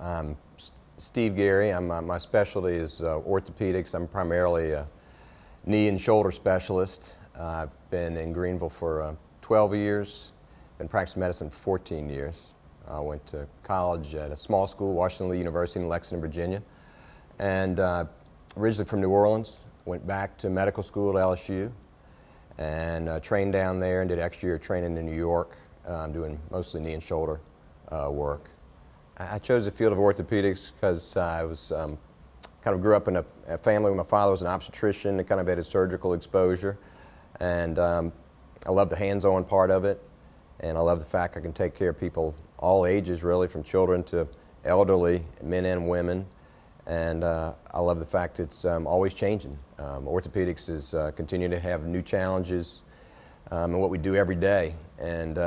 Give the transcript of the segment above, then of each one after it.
I'm Steve Geary. My specialty is orthopedics. I'm primarily a knee and shoulder specialist. I've been in Greenville for 12 years, been practicing medicine for 14 years. I went to college at a small school, Washington University in Lexington, Virginia, and originally from New Orleans. Went back to medical school at LSU and trained down there and did extra year training in New York, doing mostly knee and shoulder work. I chose the field of orthopedics because I was kind of grew up in a family where my father was an obstetrician and kind of had a surgical exposure, and I love the hands-on part of it, and I love the fact I can take care of people all ages, really, from children to elderly, men and women, and I love the fact it's always changing. Orthopedics is continuing to have new challenges in what we do every day, and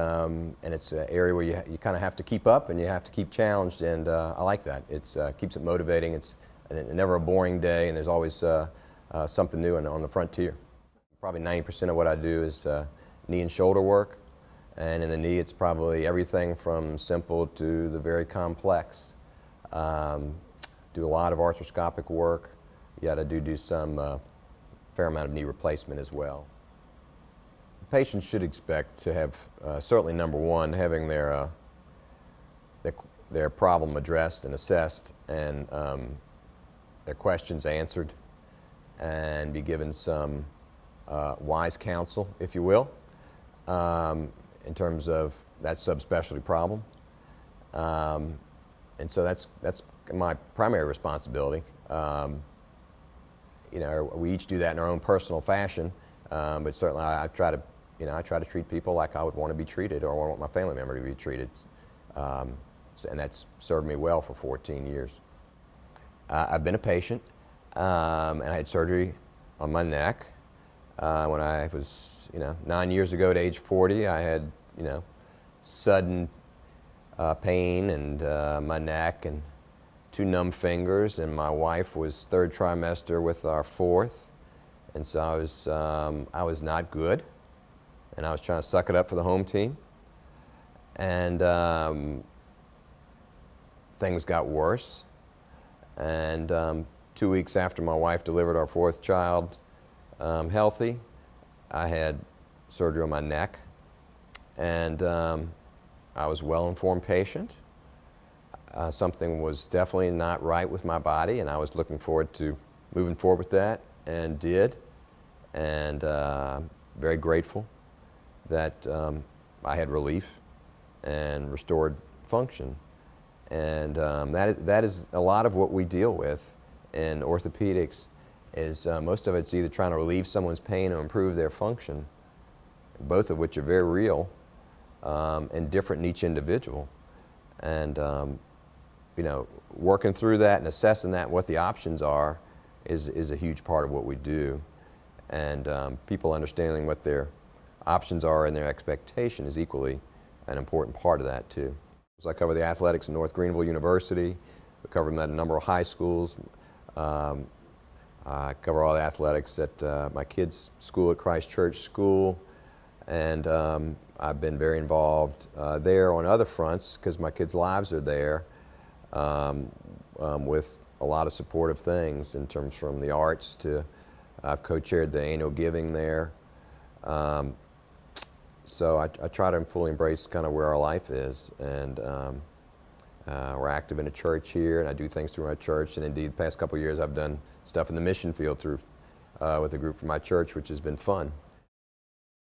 it's an area where you kind of have to keep up and you have to keep challenged, and I like that. It keeps it motivating. It's never a boring day, and there's always something new on the frontier. Probably 90% of what I do is knee and shoulder work, and in the knee it's probably everything from simple to the very complex. Do a lot of arthroscopic work, yet I do some fair amount of knee replacement as well. Patients should expect to have, certainly number one, having their problem addressed and assessed, and their questions answered, and be given some wise counsel, if you will, in terms of that subspecialty problem. And so that's my primary responsibility. You know, we each do that in our own personal fashion, but certainly I try to treat people like I would want to be treated, or want my family member to be treated, and that's served me well for 14 years. I've been a patient, and I had surgery on my neck when I was, 9 years ago at age 40. I had, sudden pain and my neck and 2 numb fingers, and my wife was 3rd trimester with our 4th, and so I was not good, and I was trying to suck it up for the home team, and things got worse, and 2 weeks after my wife delivered our 4th child healthy, I had surgery on my neck, and I was a well-informed patient. Something was definitely not right with my body, and I was looking forward to moving forward with that, and did, and very grateful that I had relief and restored function. And that is a lot of what we deal with in orthopedics, is most of it's either trying to relieve someone's pain or improve their function, both of which are very real and different in each individual. And working through that and assessing that and what the options are is a huge part of what we do. And people understanding what their options are and their expectation is equally an important part of that too. So I cover the athletics in North Greenville University. We cover them at a number of high schools. I cover all the athletics at my kids' school at Christ Church School, and I've been very involved there on other fronts because my kids' lives are there, with a lot of supportive things in terms from the arts to I've co-chaired the annual giving there. So I try to fully embrace kind of where our life is, and we're active in a church here, and I do things through my church, and indeed the past couple of years I've done stuff in the mission field through with a group from my church, which has been fun.